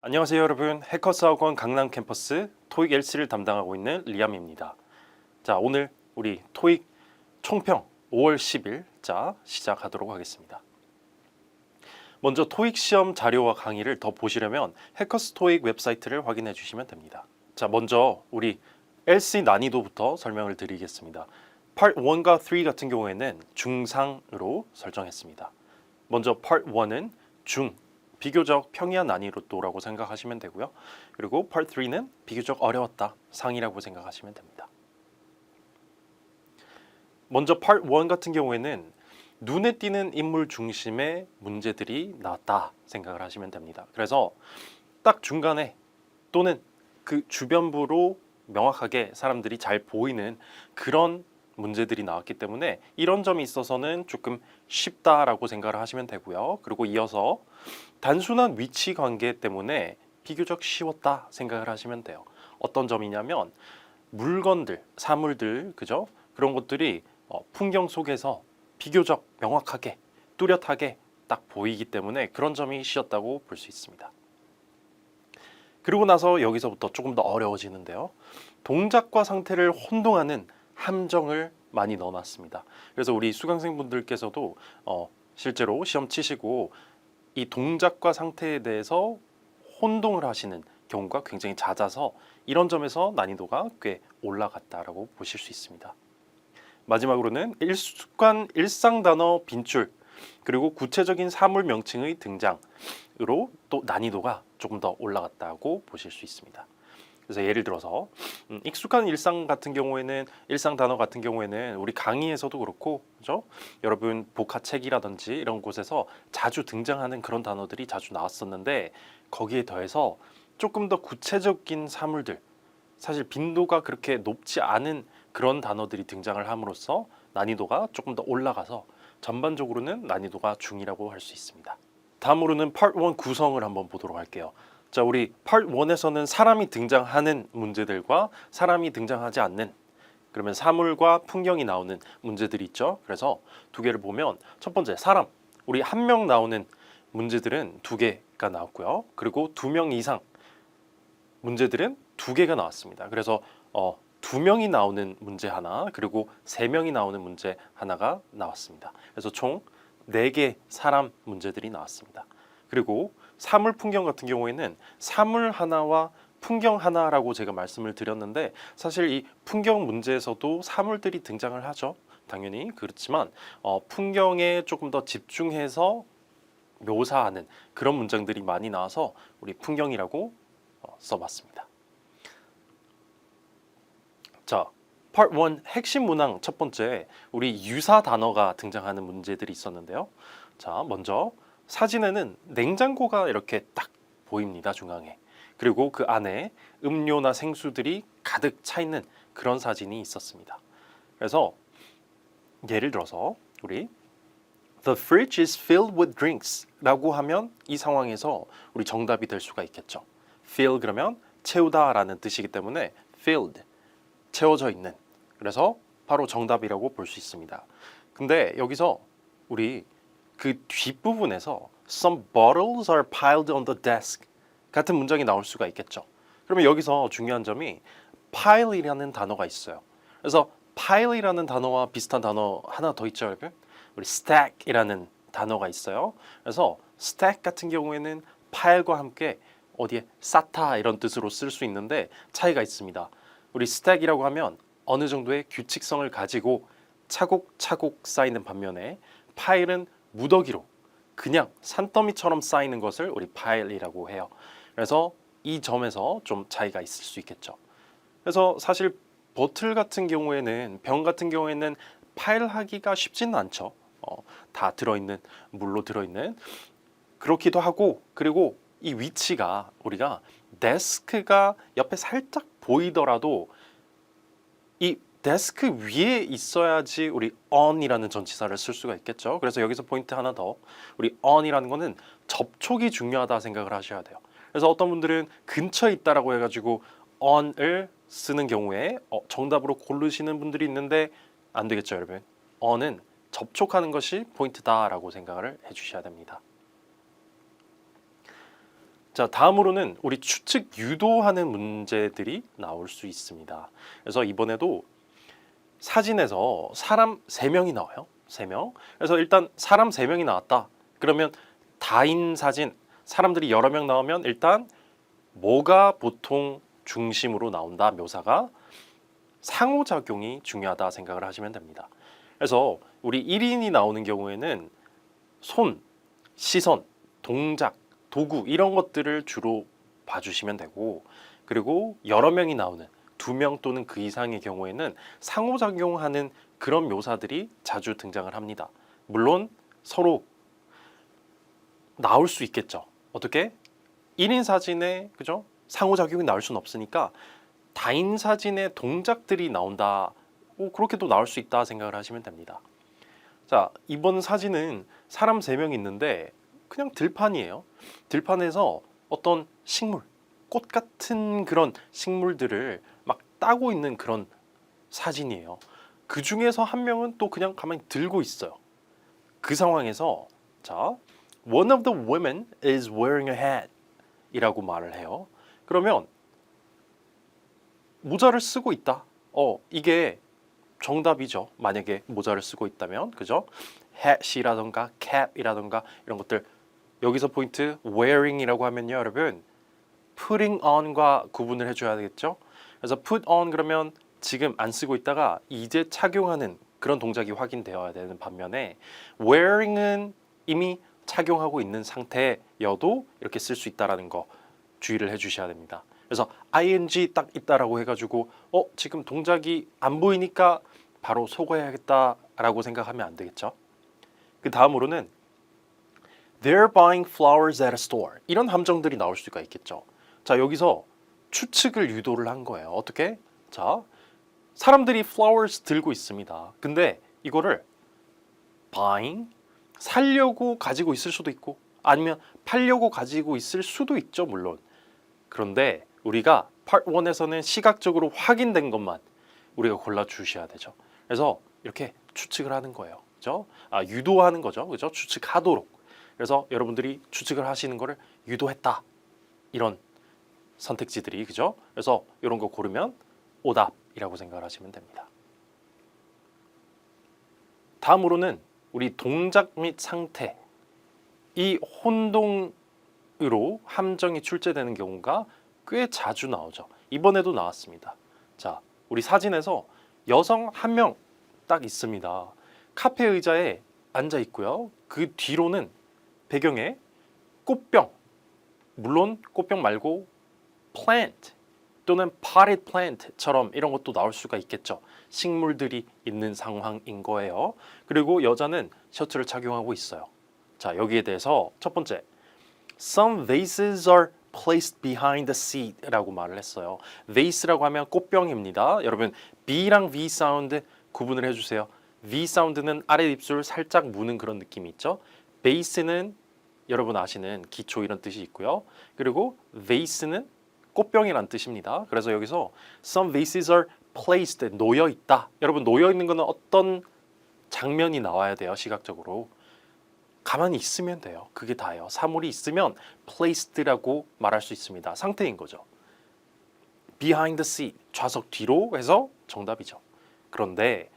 안녕하세요 여러분. 해커스학원 강남 캠퍼스 토익 LC를 담당하고 있는 리암입니다. 자, 오늘 우리 토익 총평 5월 10일 자 시작하도록 하겠습니다. 먼저 토익 시험 자료와 강의를 더 보시려면 해커스 토익 웹사이트를 확인해 주시면 됩니다. 자, 먼저 우리 LC 난이도부터 설명을 드리겠습니다. Part 1과 3 같은 경우에는 중상으로 설정했습니다. 먼저 Part 1은 중, 비교적 평이한 난이도라고 생각하시면 되고요. 그리고 Part 3는 비교적 어려웠다, 상이라고 생각하시면 됩니다. 먼저 Part 1 같은 경우에는 눈에 띄는 인물 중심의 문제들이 나왔다 생각을 하시면 됩니다. 그래서 딱 중간에 또는 그 주변부로 명확하게 사람들이 잘 보이는 그런 문제들이 나왔기 때문에 이런 점이 있어서는 조금 쉽다라고 생각을 하시면 되고요. 그리고 이어서 단순한 위치 관계 때문에 비교적 쉬웠다 생각을 하시면 돼요. 어떤 점이냐면 물건들, 사물들, 그죠? 그런 것들이 풍경 속에서 비교적 명확하게, 뚜렷하게 딱 보이기 때문에 그런 점이 쉬웠다고 볼 수 있습니다. 그리고 나서 여기서부터 조금 더 어려워지는데요. 동작과 상태를 혼동하는 함정을 많이 넣어놨습니다. 그래서 우리 수강생분들께서도 실제로 시험 치시고 이 동작과 상태에 대해서 혼동을 하시는 경우가 굉장히 잦아서 이런 점에서 난이도가 꽤 올라갔다라고 보실 수 있습니다. 마지막으로는 익숙한 일상 단어 빈출 그리고 구체적인 사물 명칭의 등장으로 또 난이도가 조금 더 올라갔다고 보실 수 있습니다. 그래서 예를 들어서 익숙한 일상 같은 경우에는 일상 단어 같은 경우에는 우리 강의에서도 그렇고 그죠? 여러분 복화책이라든지 이런 곳에서 자주 등장하는 그런 단어들이 자주 나왔었는데 거기에 더해서 조금 더 구체적인 사물들 사실 빈도가 그렇게 높지 않은 그런 단어들이 등장을 함으로써 난이도가 조금 더 올라가서 전반적으로는 난이도가 중이라고 할 수 있습니다. 다음으로는 Part 1 구성을 한번 보도록 할게요. 자, 우리 Part 1에서는 사람이 등장하는 문제들과 사람이 등장하지 않는 그러면 사물과 풍경이 나오는 문제들이 있죠. 그래서 두 개를 보면 첫 번째 사람, 우리 한 명 나오는 문제들은 두 개가 나왔고요. 그리고 두 명 이상 문제들은 두 개가 나왔습니다. 그래서 두 명이 나오는 문제 하나 그리고 세 명이 나오는 문제 하나가 나왔습니다. 그래서 총 4개 사람 문제들이 나왔습니다. 그리고 사물 풍경 같은 경우에는 사물 하나와 풍경 하나라고 제가 말씀을 드렸는데 사실 이 풍경 문제에서도 사물들이 등장을 하죠. 당연히 그렇지만 풍경에 조금 더 집중해서 묘사하는 그런 문장들이 많이 나와서 우리 풍경이라고 써봤습니다. 자, Part 1 핵심 문항 첫 번째 우리 유사 단어가 등장하는 문제들이 있었는데요. 자, 먼저 사진에는 냉장고가 이렇게 딱 보입니다. 중앙에. 그리고 그 안에 음료나 생수들이 가득 차 있는 그런 사진이 있었습니다. 그래서 예를 들어서 우리 The fridge is filled with drinks 라고 하면 이 상황에서 우리 정답이 될 수가 있겠죠. fill 그러면 채우다 라는 뜻이기 때문에 filled 채워져 있는 그래서 바로 정답이라고 볼 수 있습니다. 근데 여기서 우리 그 뒷부분에서 Some bottles are piled on the desk 같은 문장이 나올 수가 있겠죠. 그러면 여기서 중요한 점이 pile이라는 단어가 있어요. 그래서 pile이라는 단어와 비슷한 단어 하나 더 있죠, 여러분? 우리 stack이라는 단어가 있어요. 그래서 stack 같은 경우에는 pile과 함께 어디에 쌓다 이런 뜻으로 쓸 수 있는데 차이가 있습니다. 우리 stack이라고 하면 어느 정도의 규칙성을 가지고 차곡차곡 쌓이는 반면에 pile은 무더기로 그냥 산더미처럼 쌓이는 것을 우리 pile이라고 해요. 그래서 이 점에서 좀 차이가 있을 수 있겠죠. 그래서 사실 보틀 같은 경우에는 병 같은 경우에는 파일하기가 쉽지는 않죠. 다 들어있는 물로 들어있는 그렇기도 하고 그리고 이 위치가 우리가 데스크가 옆에 살짝 보이더라도 이 데스크 위에 있어야지 우리 on이라는 전치사를 쓸 수가 있겠죠. 그래서 여기서 포인트 하나 더 우리 on이라는 거는 접촉이 중요하다 생각을 하셔야 돼요. 그래서 어떤 분들은 근처에 있다라고 해가지고 on을 쓰는 경우에 정답으로 고르시는 분들이 있는데 안 되겠죠, 여러분. on은 접촉하는 것이 포인트다라고 생각을 해주셔야 됩니다. 자, 다음으로는 우리 추측 유도하는 문제들이 나올 수 있습니다. 그래서 이번에도 사진에서 사람 3명이 나와요. 3명. 그래서 일단 사람 3명이 나왔다. 그러면 다인 사진, 사람들이 여러 명 나오면 일단 뭐가 보통 중심으로 나온다, 묘사가 상호작용이 중요하다 생각을 하시면 됩니다. 그래서 우리 1인이 나오는 경우에는 손, 시선, 동작, 도구 이런 것들을 주로 봐주시면 되고, 그리고 여러 명이 나오는 2명 또는 그 이상의 경우에는 상호작용하는 그런 묘사들이 자주 등장을 합니다. 물론 서로 나올 수 있겠죠. 어떻게? 1인 사진에 그죠? 상호작용이 나올 수는 없으니까 다인 사진의 동작들이 나온다. 그렇게도 나올 수 있다 생각을 하시면 됩니다. 자, 이번 사진은 사람 3명이 있는데 그냥 들판이에요. 들판에서 어떤 식물, 꽃 같은 그런 식물들을 막 따고 있는 그런 사진이에요. 그 중에서 한 명은 또 그냥 가만히 들고 있어요. 그 상황에서 자, one of the women is wearing a hat 이라고 말을 해요. 그러면 모자를 쓰고 있다. 이게 정답이죠. 만약에 모자를 쓰고 있다면, 그죠? hat이라던가 cap이라던가 이런 것들. 여기서 포인트 wearing이라고 하면요, 여러분 putting on과 구분을 해줘야 되겠죠. 그래서 put on 그러면 지금 안 쓰고 있다가 이제 착용하는 그런 동작이 확인되어야 되는 반면에 wearing은 이미 착용하고 있는 상태여도 이렇게 쓸 수 있다라는 거 주의를 해주셔야 됩니다. 그래서 ing 딱 있다라고 해가지고 지금 동작이 안 보이니까 바로 속아야겠다라고 생각하면 안 되겠죠. 그 다음으로는 They're buying flowers at a store. 이런 함정들이 나올 수가 있겠죠. 자, 여기서 추측을 유도를 한 거예요. 어떻게? 자, 사람들이 flowers 들고 있습니다. 근데 이거를 buying, 살려고 가지고 있을 수도 있고 아니면 팔려고 가지고 있을 수도 있죠, 물론. 그런데 우리가 part 1에서는 시각적으로 확인된 것만 우리가 골라 주셔야 되죠. 그래서 이렇게 추측을 하는 거예요. 그죠? 유도하는 거죠. 그죠? 추측하도록. 그래서 여러분들이 추측을 하시는 거를 유도했다. 이런 선택지들이, 그죠? 그래서 이런 거 고르면 오답이라고 생각을 하시면 됩니다. 다음으로는 우리 동작 및 상태, 이 혼동으로 함정이 출제되는 경우가 꽤 자주 나오죠. 이번에도 나왔습니다. 자, 우리 사진에서 여성 한 명 딱 있습니다. 카페 의자에 앉아 있고요. 그 뒤로는 배경에 꽃병, 물론 꽃병 말고 plant 또는 potted plant처럼 이런 것도 나올 수가 있겠죠. 식물들이 있는 상황인 거예요. 그리고 여자는 셔츠를 착용하고 있어요. 자, 여기에 대해서 첫 번째, some vases are placed behind the seat라고 말을 했어요. vase라고 하면 꽃병입니다. 여러분 B랑 V 사운드 구분을 해주세요. V 사운드는 아래 입술 살짝 무는 그런 느낌이 있죠. base는 여러분 아시는 기초 이런 뜻이 있고요. 그리고 vase는 꽃병이란 뜻입니다. 그래서 여기서 some vases are placed, 놓여 있다. 여러분 놓여 있는 거는 어떤 장면이 나와야 돼요, 시각적으로. 가만히 있으면 돼요. 그게 다예요. 사물이 있으면 placed라고 말할 수 있습니다. 상태인 거죠. behind the seat, 좌석 뒤로 해서 정답이죠. 그런데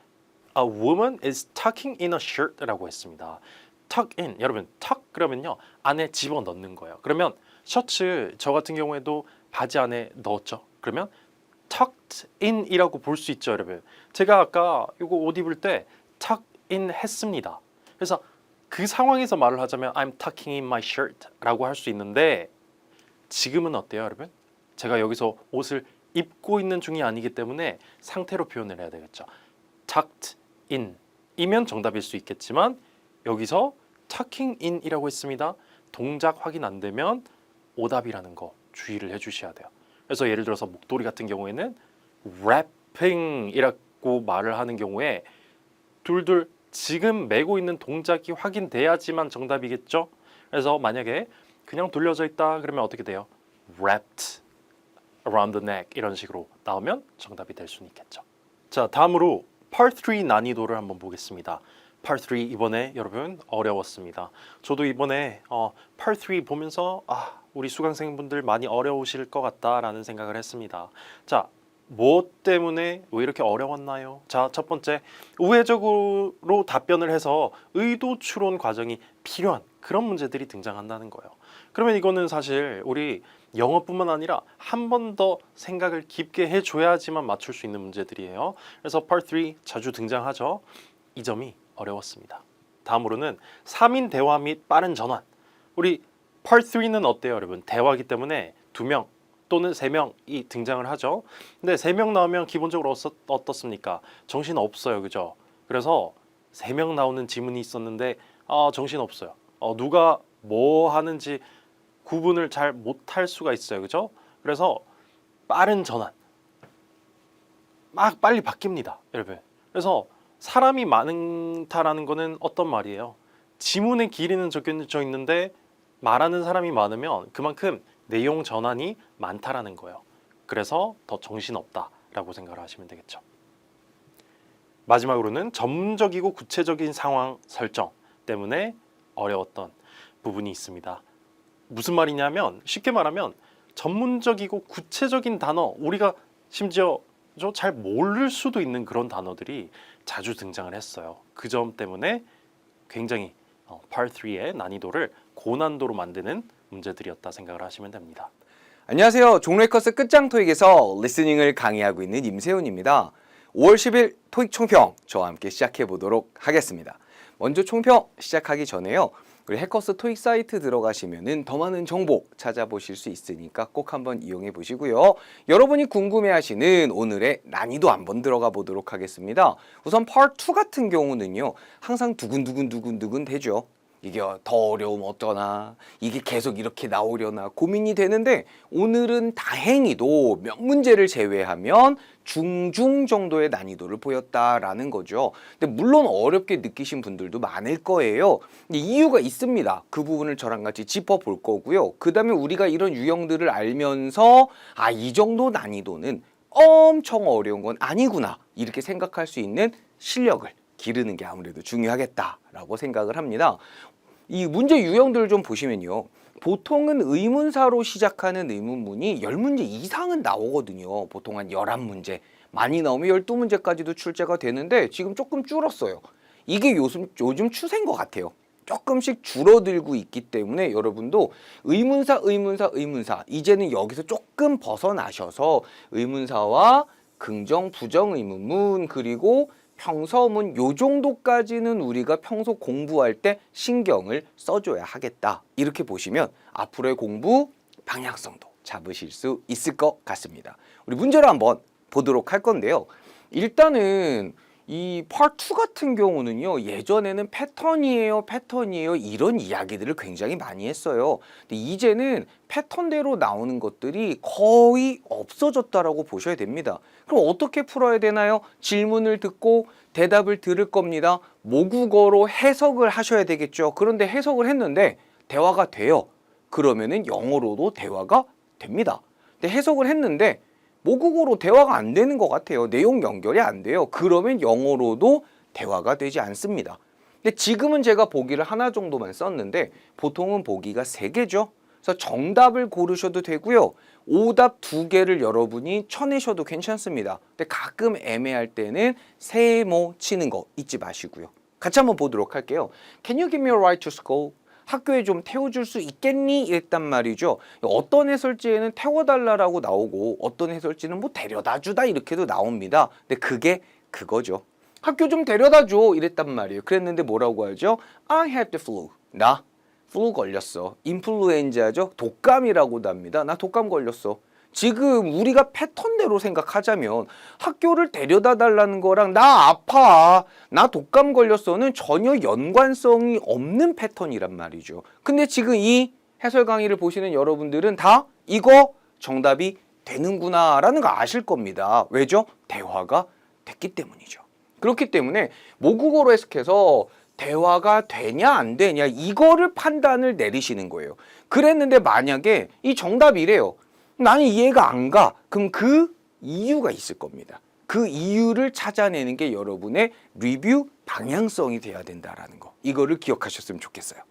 a woman is tucking in a shirt라고 했습니다. tuck in, 여러분 tuck 그러면요 안에 집어넣는 거예요. 그러면 셔츠 저 같은 경우에도 바지 안에 넣었죠. 그러면 tucked in이라고 볼 수 있죠, 여러분. 제가 아까 이거 옷 입을 때 tuck in 했습니다. 그래서 그 상황에서 말을 하자면 I'm tucking in my shirt라고 할 수 있는데 지금은 어때요, 여러분? 제가 여기서 옷을 입고 있는 중이 아니기 때문에 상태로 표현을 해야 되겠죠. tucked in 이면 정답일 수 있겠지만 여기서 tucking in이라고 했습니다. 동작 확인 안 되면 오답이라는 거 주의를 해주셔야 돼요. 그래서 예를 들어서 목도리 같은 경우에는 wrapping이라고 말을 하는 경우에 둘둘 지금 메고 있는 동작이 확인돼야지만 정답이겠죠. 그래서 만약에 그냥 돌려져 있다 그러면 어떻게 돼요? wrapped around the neck 이런 식으로 나오면 정답이 될 수는 있겠죠. 자, 다음으로 Part 3 난이도를 한번 보겠습니다. Part 3 이번에 여러분 어려웠습니다. 저도 이번에 Part 3 보면서 우리 수강생분들 많이 어려우실 것 같다라는 생각을 했습니다. 자, 무엇 때문에 왜 이렇게 어려웠나요? 자, 첫 번째, 우회적으로 답변을 해서 의도 추론 과정이 필요한 그런 문제들이 등장한다는 거예요. 그러면 이거는 사실 우리 영어뿐만 아니라 한 번 더 생각을 깊게 해줘야지만 맞출 수 있는 문제들이에요. 그래서 Part 3 자주 등장하죠. 이 점이 어려웠습니다. 다음으로는 3인 대화 및 빠른 전환. 우리 Part 3는 어때요, 여러분? 대화이기 때문에 2명 또는 3명이 등장을 하죠. 근데 3명 나오면 기본적으로 어떻습니까? 정신 없어요, 그죠? 그래서 3명 나오는 지문이 있었는데 정신 없어요. 누가 뭐 하는지 구분을 잘 못할 수가 있어요, 그죠? 그래서 빠른 전환, 막 빨리 바뀝니다, 여러분. 그래서 사람이 많다라는 거는 어떤 말이에요? 지문의 길이는 적혀져 있는데 말하는 사람이 많으면 그만큼 내용 전환이 많다라는 거예요. 그래서 더 정신없다라고 생각을 하시면 되겠죠. 마지막으로는 전문적이고 구체적인 상황 설정 때문에 어려웠던 부분이 있습니다. 무슨 말이냐면 쉽게 말하면 전문적이고 구체적인 단어, 우리가 심지어 잘 모를 수도 있는 그런 단어들이 자주 등장을 했어요. 그 점 때문에 굉장히 Part 3의 난이도를 고난도로 만드는 문제들이었다 생각을 하시면 됩니다. 안녕하세요. 종로에커스 끝장 토익에서 리스닝을 강의하고 있는 임세훈입니다. 5월 10일 토익 총평 저와 함께 시작해 보도록 하겠습니다. 먼저 총평 시작하기 전에요. 우리 해커스 토익 사이트 들어가시면은 더 많은 정보 찾아보실 수 있으니까 꼭 한번 이용해 보시고요. 여러분이 궁금해하시는 오늘의 난이도 한번 들어가 보도록 하겠습니다. 우선 Part 2 같은 경우는요. 항상 두근두근 되죠. 이게 더 어려우면 어떠나, 이게 계속 이렇게 나오려나 고민이 되는데 오늘은 다행히도 몇 문제를 제외하면 중중 정도의 난이도를 보였다라는 거죠. 근데 물론 어렵게 느끼신 분들도 많을 거예요. 이유가 있습니다. 그 부분을 저랑 같이 짚어볼 거고요. 그 다음에 우리가 이런 유형들을 알면서 이 정도 난이도는 엄청 어려운 건 아니구나 이렇게 생각할 수 있는 실력을 기르는 게 아무래도 중요하겠다라고 생각을 합니다. 이 문제 유형들을 좀 보시면요. 보통은 의문사로 시작하는 의문문이 10문제 이상은 나오거든요. 보통 한 11문제. 많이 나오면 12문제까지도 출제가 되는데 지금 조금 줄었어요. 이게 요즘 추세인 것 같아요. 조금씩 줄어들고 있기 때문에 여러분도 의문사 이제는 여기서 조금 벗어나셔서 의문사와 긍정, 부정 의문문 그리고 평서문 요 정도까지는 우리가 평소 공부할 때 신경을 써줘야 하겠다. 이렇게 보시면 앞으로의 공부 방향성도 잡으실 수 있을 것 같습니다. 우리 문제를 한번 보도록 할 건데요. 일단은 이 Part 2 같은 경우는요. 예전에는 패턴이에요 이런 이야기들을 굉장히 많이 했어요. 근데 이제는 패턴대로 나오는 것들이 거의 없어졌다라고 보셔야 됩니다. 그럼 어떻게 풀어야 되나요? 질문을 듣고 대답을 들을 겁니다. 모국어로 해석을 하셔야 되겠죠. 그런데 해석을 했는데 대화가 돼요. 그러면은 영어로도 대화가 됩니다. 근데 해석을 했는데 모국어로 대화가 안 되는 것 같아요. 내용 연결이 안 돼요. 그러면 영어로도 대화가 되지 않습니다. 근데 지금은 제가 보기를 하나 정도만 썼는데 보통은 보기가 3개죠. 그래서 정답을 고르셔도 되고요. 오답 2개를 여러분이 쳐내셔도 괜찮습니다. 근데 가끔 애매할 때는 세모 치는 거 잊지 마시고요. 같이 한번 보도록 할게요. Can you give me a ride to school? 학교에 좀 태워줄 수 있겠니? 이랬단 말이죠. 어떤 해설지에는 태워달라고 나오고 어떤 해설지는 뭐 데려다주다 이렇게도 나옵니다. 근데 그게 그거죠. 학교 좀 데려다줘 이랬단 말이에요. 그랬는데 뭐라고 하죠? I have the flu. 나 플루 걸렸어. 인플루엔자죠. 독감이라고도 합니다. 나 독감 걸렸어. 지금 우리가 패턴대로 생각하자면 학교를 데려다 달라는 거랑 나 아파, 나 독감 걸렸어는 전혀 연관성이 없는 패턴이란 말이죠. 근데 지금 이 해설 강의를 보시는 여러분들은 다 이거 정답이 되는구나 라는 거 아실 겁니다. 왜죠? 대화가 됐기 때문이죠. 그렇기 때문에 모국어로 해석해서 대화가 되냐 안 되냐 이거를 판단을 내리시는 거예요. 그랬는데 만약에 이 정답이래요. 나는 이해가 안 가. 그럼 그 이유가 있을 겁니다. 그 이유를 찾아내는 게 여러분의 리뷰 방향성이 돼야 된다라는 거. 이거를 기억하셨으면 좋겠어요.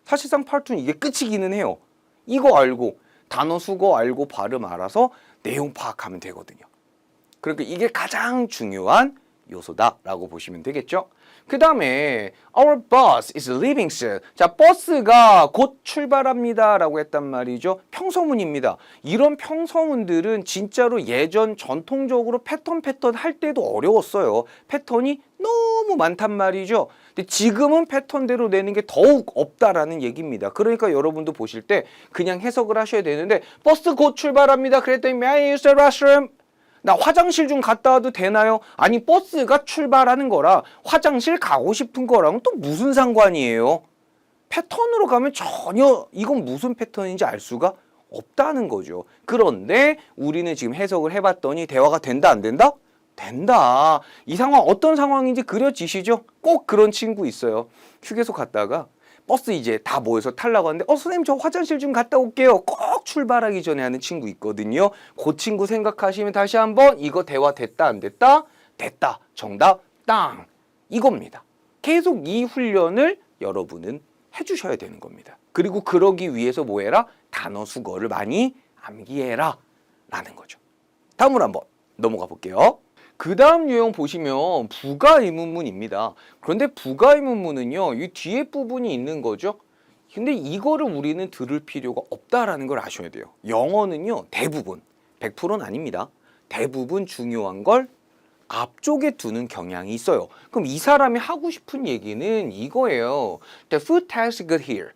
사실상 파트 2는 이게 끝이기는 해요. 이거 알고 단어 수거 알고 발음 알아서 내용 파악하면 되거든요. 그러니까 이게 가장 중요한 요소다라고 보시면 되겠죠. 그 다음에 Our bus is leaving soon. 자, 버스가 곧 출발합니다 라고 했단 말이죠. 평서문입니다. 이런 평서문들은 진짜로 예전 전통적으로 패턴 할 때도 어려웠어요. 패턴이 너무 많단 말이죠. 근데 지금은 패턴대로 내는 게 더욱 없다라는 얘기입니다. 그러니까 여러분도 보실 때 그냥 해석을 하셔야 되는데 버스 곧 출발합니다. 그랬더니 May I use the restroom? 나 화장실 좀 갔다 와도 되나요? 아니 버스가 출발하는 거라 화장실 가고 싶은 거랑은 또 무슨 상관이에요? 패턴으로 가면 전혀 이건 무슨 패턴인지 알 수가 없다는 거죠. 그런데 우리는 지금 해석을 해봤더니 대화가 된다 안 된다? 된다. 이 상황 어떤 상황인지 그려지시죠? 꼭 그런 친구 있어요. 휴게소 갔다가 버스 이제 다 모여서 타려고 하는데 선생님 저 화장실 좀 갔다 올게요. 꼭 출발하기 전에 하는 친구 있거든요. 그 친구 생각하시면 다시 한번 이거 대화 됐다 안 됐다? 됐다. 정답 땅. 이겁니다. 계속 이 훈련을 여러분은 해주셔야 되는 겁니다. 그리고 그러기 위해서 뭐 해라? 단어 수거를 많이 암기해라 라는 거죠. 다음으로 한번 넘어가 볼게요. 그 다음 유형 보시면 부가의문문입니다. 그런데 부가의문문은요, 이 뒤에 부분이 있는 거죠. 근데 이거를 우리는 들을 필요가 없다라는 걸 아셔야 돼요. 영어는요, 대부분, 100%는 아닙니다. 대부분 중요한 걸 앞쪽에 두는 경향이 있어요. 그럼 이 사람이 하고 싶은 얘기는 이거예요. The food tastes good here.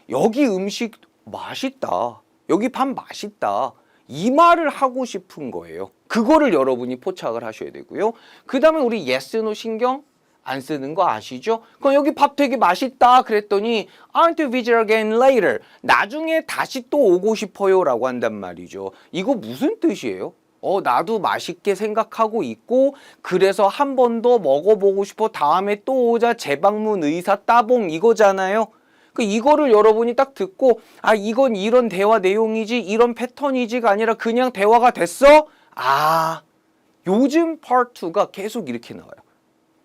여기 음식 맛있다. 여기 밥 맛있다. 이 말을 하고 싶은 거예요. 그거를 여러분이 포착을 하셔야 되고요. 그 다음에 우리 yes, no 신경 안 쓰는 거 아시죠? 그럼 여기 밥 되게 맛있다 그랬더니 I want to visit again later. 나중에 다시 또 오고 싶어요 라고 한단 말이죠. 이거 무슨 뜻이에요? 나도 맛있게 생각하고 있고 그래서 한 번 더 먹어보고 싶어. 다음에 또 오자. 재방문 의사 따봉 이거잖아요. 이거를 여러분이 딱 듣고 이건 이런 대화 내용이지 이런 패턴이지가 아니라 그냥 대화가 됐어? 요즘 Part 2가 계속 이렇게 나와요.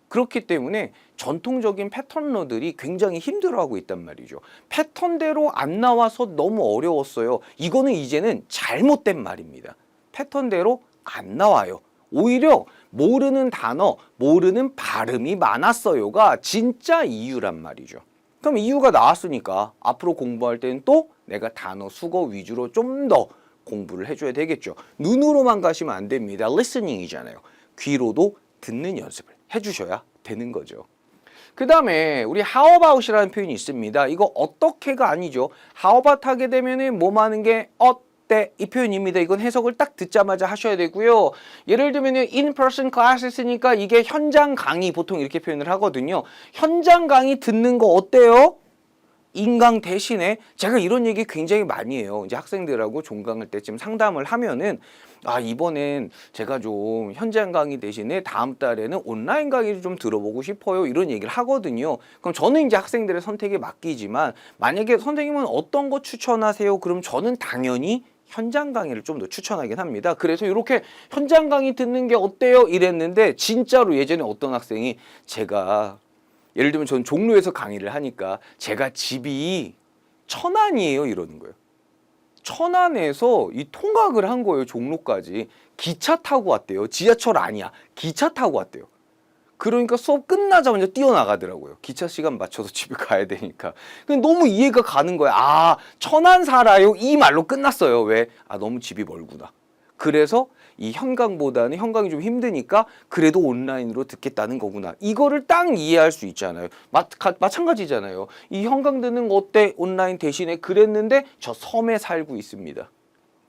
그렇기 때문에 전통적인 패턴러들이 굉장히 힘들어하고 있단 말이죠. 패턴대로 안 나와서 너무 어려웠어요. 이거는 이제는 잘못된 말입니다. 패턴대로 안 나와요. 오히려 모르는 단어, 모르는 발음이 많았어요가 진짜 이유란 말이죠. 그럼 이유가 나왔으니까 앞으로 공부할 때는 또 내가 단어 수거 위주로 좀 더 공부를 해줘야 되겠죠. 눈으로만 가시면 안 됩니다. listening이잖아요. 귀로도 듣는 연습을 해주셔야 되는 거죠. 그 다음에 우리 how about이라는 표현이 있습니다. 이거 어떻게가 아니죠. how about 하게 되면은 뭐 하는 게 어때? 이 표현입니다. 이건 해석을 딱 듣자마자 하셔야 되고요. 예를 들면 in-person class 했으니까 이게 현장 강의 보통 이렇게 표현을 하거든요. 현장 강의 듣는 거 어때요? 인강 대신에 제가 이런 얘기 굉장히 많이 해요. 이제 학생들하고 종강할 때쯤 상담을 하면은 이번엔 제가 좀 현장 강의 대신에 다음 달에는 온라인 강의를 좀 들어보고 싶어요. 이런 얘기를 하거든요. 그럼 저는 이제 학생들의 선택에 맡기지만 만약에 선생님은 어떤 거 추천하세요? 그럼 저는 당연히 현장 강의를 좀 더 추천하긴 합니다. 그래서 이렇게 현장 강의 듣는 게 어때요? 이랬는데 진짜로 예전에 어떤 학생이 제가 예를 들면 저는 종로에서 강의를 하니까 제가 집이 천안이에요 이러는 거예요. 천안에서 이 통학을 한 거예요. 종로까지. 기차 타고 왔대요. 지하철 아니야. 기차 타고 왔대요. 그러니까 수업 끝나자마자 뛰어나가더라고요. 기차 시간 맞춰서 집에 가야 되니까. 근데 너무 이해가 가는 거야. 천안 살아요. 이 말로 끝났어요. 왜? 너무 집이 멀구나. 그래서 이 현강보다는 현강이 좀 힘드니까 그래도 온라인으로 듣겠다는 거구나. 이거를 딱 이해할 수 있잖아요. 마찬가지잖아요. 이 현강 듣는 거 어때? 온라인 대신에 그랬는데 저 섬에 살고 있습니다.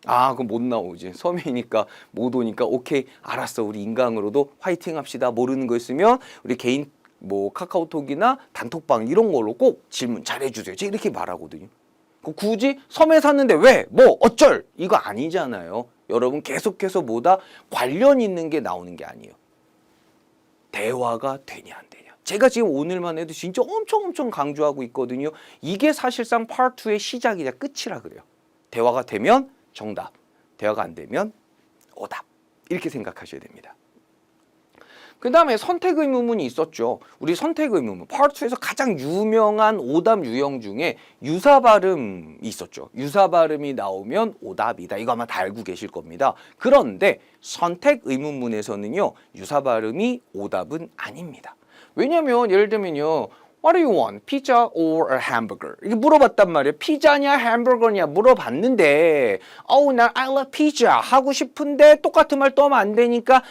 그럼 못 나오지. 섬이니까 못 오니까 오케이 알았어. 우리 인강으로도 화이팅 합시다. 모르는 거 있으면 우리 개인 카카오톡이나 단톡방 이런 걸로 꼭 질문 잘해주세요. 제가 이렇게 말하거든요. 굳이 섬에 샀는데 왜? 어쩔? 이거 아니잖아요. 여러분 계속해서 뭐다? 관련 있는 게 나오는 게 아니에요. 대화가 되냐 안 되냐. 제가 지금 오늘만 해도 진짜 엄청 강조하고 있거든요. 이게 사실상 Part 2의 시작이자 끝이라 그래요. 대화가 되면 정답, 대화가 안 되면 오답. 이렇게 생각하셔야 됩니다. 그 다음에 선택 의문문이 있었죠. 우리 선택 의문문 파트 2에서 가장 유명한 오답 유형 중에 유사 발음이 있었죠. 유사 발음이 나오면 오답이다. 이거 아마 다 알고 계실 겁니다. 그런데 선택 의문문에서는요, 유사 발음이 오답은 아닙니다. 왜냐면 예를 들면요, What do you want? Pizza or a hamburger? 이렇게 물어봤단 말이에요. 피자냐 햄버거냐 물어봤는데 난 I love pizza 하고 싶은데 똑같은 말 또 하면 안 되니까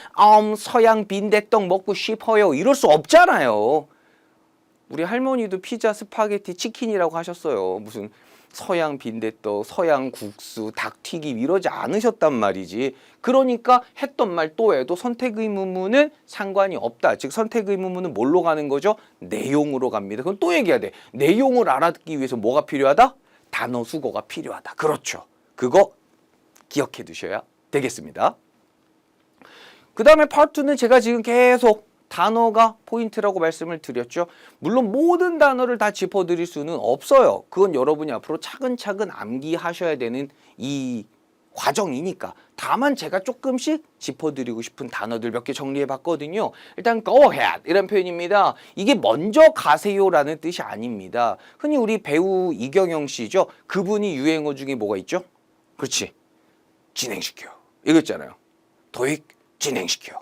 서양 빈대떡 먹고 싶어요. 이럴 수 없잖아요. 우리 할머니도 피자, 스파게티, 치킨이라고 하셨어요. 무슨 서양 빈대떡, 서양 국수, 닭튀김 이러지 않으셨단 말이지. 그러니까 했던 말 또 해도 선택 의문문은 상관이 없다. 즉 선택 의문문은 뭘로 가는 거죠? 내용으로 갑니다. 그럼 또 얘기해야 돼. 내용을 알아듣기 위해서 뭐가 필요하다? 단어 수거가 필요하다. 그렇죠. 그거 기억해 두셔야 되겠습니다. 그 다음에 파트 2는 제가 지금 계속 단어가 포인트라고 말씀을 드렸죠. 물론 모든 단어를 다 짚어드릴 수는 없어요. 그건 여러분이 앞으로 차근차근 암기하셔야 되는 이 과정이니까. 다만 제가 조금씩 짚어드리고 싶은 단어들 몇 개 정리해봤거든요. 일단 go ahead 이런 표현입니다. 이게 먼저 가세요라는 뜻이 아닙니다. 흔히 우리 배우 이경영 씨죠. 그분이 유행어 중에 뭐가 있죠? 그렇지. 진행시켜. 이거 있잖아요. 토익 진행시켜.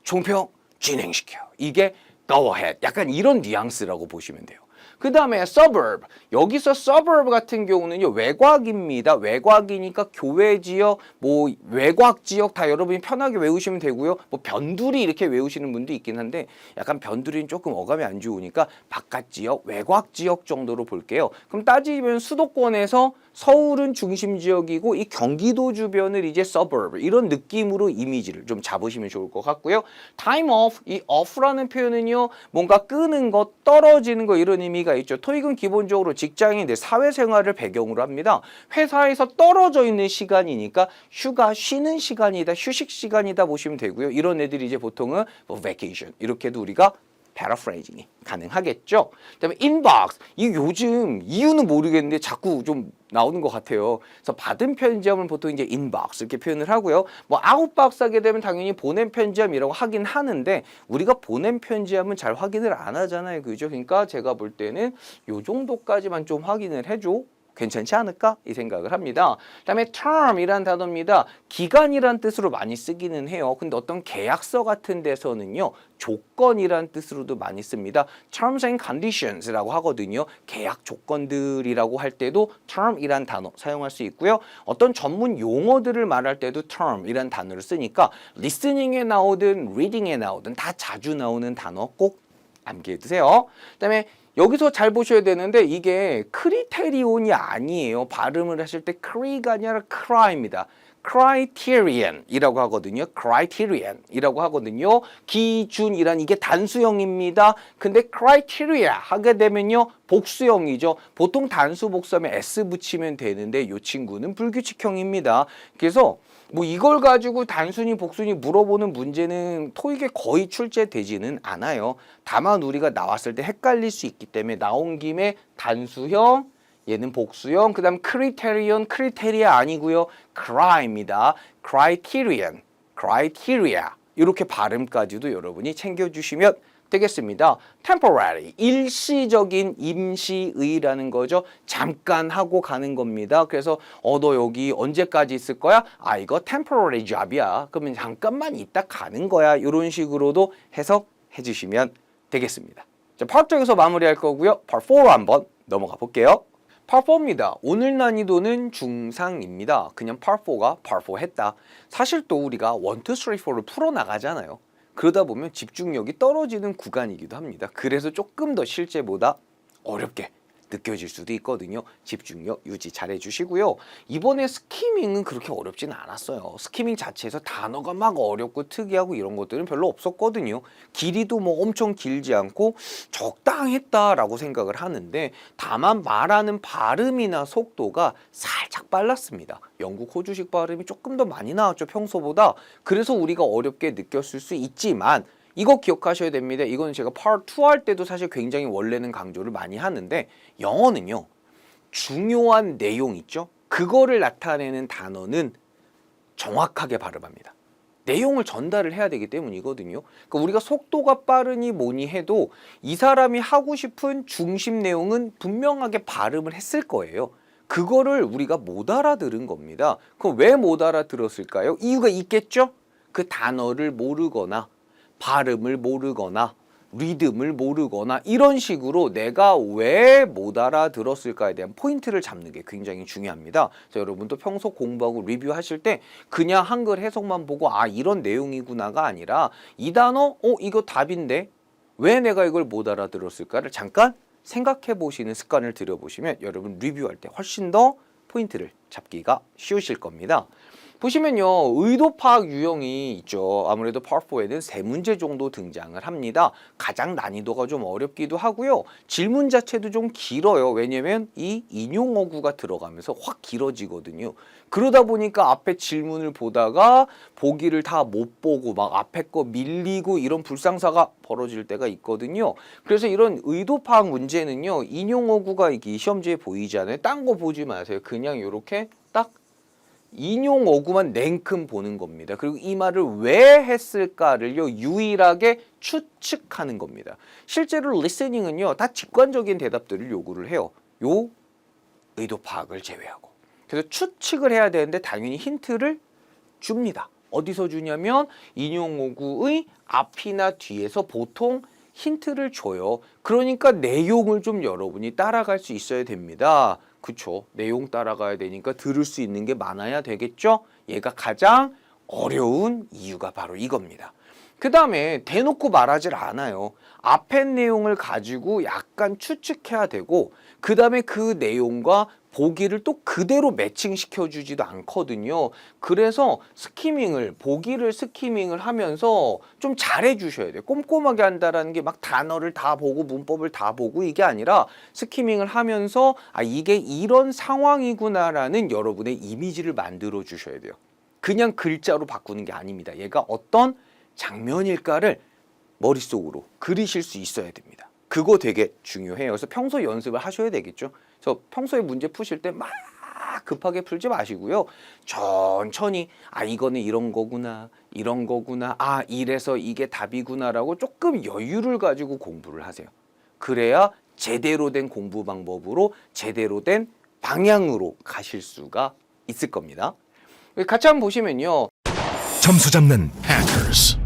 총평 진행시켜. 이게 go ahead. 약간 이런 뉘앙스라고 보시면 돼요. 그 다음에 suburb. 여기서 suburb 같은 경우는요, 외곽입니다. 외곽이니까 교외 지역, 뭐 외곽 지역 다 여러분이 편하게 외우시면 되고요. 뭐 변두리 이렇게 외우시는 분도 있긴 한데 약간 변두리는 조금 어감이 안 좋으니까 바깥 지역, 외곽 지역 정도로 볼게요. 그럼 따지면 수도권에서 서울은 중심 지역이고 이 경기도 주변을 이제 suburb 이런 느낌으로 이미지를 좀 잡으시면 좋을 것 같고요. time off, 이 off라는 표현은요, 뭔가 끄는 것, 떨어지는 거 이런 의미가 있죠. 토익은 기본적으로 직장인들 사회생활을 배경으로 합니다. 회사에서 떨어져 있는 시간이니까 휴가 쉬는 시간이다, 휴식 시간이다 보시면 되고요. 이런 애들이 이제 보통은 뭐 vacation 이렇게도 우리가 paraphrasing이 가능하겠죠. 그다음에 inbox. 이 요즘 이유는 모르겠는데 자꾸 좀 나오는 것 같아요. 그래서 받은 편지함을 보통 이제 inbox 이렇게 표현을 하고요. 뭐 outbox 하게 되면 당연히 보낸 편지함이라고 하긴 하는데 우리가 보낸 편지함은 잘 확인을 안 하잖아요. 그죠? 그러니까 제가 볼 때는 요 정도까지만 좀 확인을 해줘. 괜찮지 않을까? 이 생각을 합니다. 그다음에 term이란 단어입니다. 기간이란 뜻으로 많이 쓰기는 해요. 근데 어떤 계약서 같은 데서는요, 조건이란 뜻으로도 많이 씁니다. terms and conditions라고 하거든요. 계약 조건들이라고 할 때도 term이란 단어 사용할 수 있고요. 어떤 전문 용어들을 말할 때도 term이란 단어를 쓰니까 listening에 나오든 reading에 나오든 다 자주 나오는 단어 꼭 암기해 두세요. 그다음에 여기서 잘 보셔야 되는데 이게 크리테리온이 아니에요. 발음을 하실 때 크리가 아니라 크라입니다. criterion이라고 하거든요. criterion 이라고 하거든요. 기준이란 이게 단수형입니다. 근데 criteria 하게 되면요, 복수형이죠. 보통 단수 복수하면 s 붙이면 되는데 이 친구는 불규칙형입니다. 그래서 뭐 이걸 가지고 단순히 복순히 물어보는 문제는 토익에 거의 출제되지는 않아요. 다만 우리가 나왔을 때 헷갈릴 수 있기 때문에 나온 김에 단수형, 얘는 복수형, 그 다음 criterion, criteria 아니고요. cry입니다. criterion, criteria 이렇게 발음까지도 여러분이 챙겨주시면 되겠습니다. temporary, 일시적인 임시의라는 거죠. 잠깐 하고 가는 겁니다. 그래서 너 여기 언제까지 있을 거야? 이거 temporary job이야. 그러면 잠깐만 있다 가는 거야. 이런 식으로도 해석해 주시면 되겠습니다. 자, 파트 2에서 마무리할 거고요. 파트 4로 한번 넘어가 볼게요. 파트 4입니다. 오늘 난이도는 중상입니다. 그냥 파트 4가 파트 4 했다. 사실 또 우리가 1, 2, 3, 4를 풀어나가잖아요. 그러다 보면 집중력이 떨어지는 구간이기도 합니다. 그래서 조금 더 실제보다 어렵게 느껴질 수도 있거든요. 집중력 유지 잘 해주시고요. 이번에 스키밍은 그렇게 어렵진 않았어요. 스키밍 자체에서 단어가 막 어렵고 특이하고 이런 것들은 별로 없었거든요. 길이도 뭐 엄청 길지 않고 적당했다라고 생각을 하는데 다만 말하는 발음이나 속도가 살짝 빨랐습니다. 영국 호주식 발음이 조금 더 많이 나왔죠, 평소보다. 그래서 우리가 어렵게 느꼈을 수 있지만 이거 기억하셔야 됩니다. 이거는 제가 파트 2 할 때도 사실 굉장히 원래는 강조를 많이 하는데 영어는요, 중요한 내용 있죠? 그거를 나타내는 단어는 정확하게 발음합니다. 내용을 전달을 해야 되기 때문이거든요. 그러니까 우리가 속도가 빠르니 뭐니 해도 이 사람이 하고 싶은 중심 내용은 분명하게 발음을 했을 거예요. 그거를 우리가 못 알아들은 겁니다. 그럼 왜 못 알아들었을까요? 이유가 있겠죠? 그 단어를 모르거나 발음을 모르거나 리듬을 모르거나 이런 식으로 내가 왜 못 알아들었을까에 대한 포인트를 잡는 게 굉장히 중요합니다. 그래서 여러분도 평소 공부하고 리뷰하실 때 그냥 한글 해석만 보고 아 이런 내용이구나가 아니라 이 단어 이거 답인데 왜 내가 이걸 못 알아들었을까를 잠깐 생각해 보시는 습관을 들여보시면 여러분 리뷰할 때 훨씬 더 포인트를 잡기가 쉬우실 겁니다. 보시면요, 의도 파악 유형이 있죠. 아무래도 파트4에는 3문제 정도 등장을 합니다. 가장 난이도가 좀 어렵기도 하고요. 질문 자체도 좀 길어요. 왜냐면 이 인용어구가 들어가면서 확 길어지거든요. 그러다 보니까 앞에 질문을 보다가 보기를 다 못 보고 막 앞에 거 밀리고 이런 불상사가 벌어질 때가 있거든요. 그래서 이런 의도 파악 문제는요, 인용어구가 이게 시험지에 보이지 않아요. 딴 거 보지 마세요. 그냥 이렇게 딱 인용어구만 냉큼 보는 겁니다. 그리고 이 말을 왜 했을까를요 유일하게 추측하는 겁니다. 실제로 리스닝은요 다 직관적인 대답들을 요구를 해요. 요 의도 파악을 제외하고. 그래서 추측을 해야 되는데 당연히 힌트를 줍니다. 어디서 주냐면 인용어구의 앞이나 뒤에서 보통 힌트를 줘요. 그러니까 내용을 좀 여러분이 따라갈 수 있어야 됩니다. 그쵸? 내용 따라가야 되니까 들을 수 있는 게 많아야 되겠죠? 얘가 가장 어려운 이유가 바로 이겁니다. 그 다음에 대놓고 말하질 않아요. 앞에 내용을 가지고 약간 추측해야 되고 그 다음에 그 내용과 보기를 또 그대로 매칭시켜 주지도 않거든요. 그래서 보기를 스키밍을 하면서 좀 잘해 주셔야 돼요. 꼼꼼하게 한다라는 게 막 단어를 다 보고 문법을 다 보고 이게 아니라 스키밍을 하면서 아 이게 이런 상황이구나라는 여러분의 이미지를 만들어 주셔야 돼요. 그냥 글자로 바꾸는 게 아닙니다. 얘가 어떤 장면일까를 머릿속으로 그리실 수 있어야 됩니다. 그거 되게 중요해요. 그래서 평소 연습을 하셔야 되겠죠. 그래서 평소에 문제 푸실 때 막 급하게 풀지 마시고요. 천천히 아 이거는 이런 거구나 이런 거구나 아 이래서 이게 답이구나라고 조금 여유를 가지고 공부를 하세요. 그래야 제대로 된 공부 방법으로 제대로 된 방향으로 가실 수가 있을 겁니다. 같이 한번 보시면요. 점수 잡는 Hackers.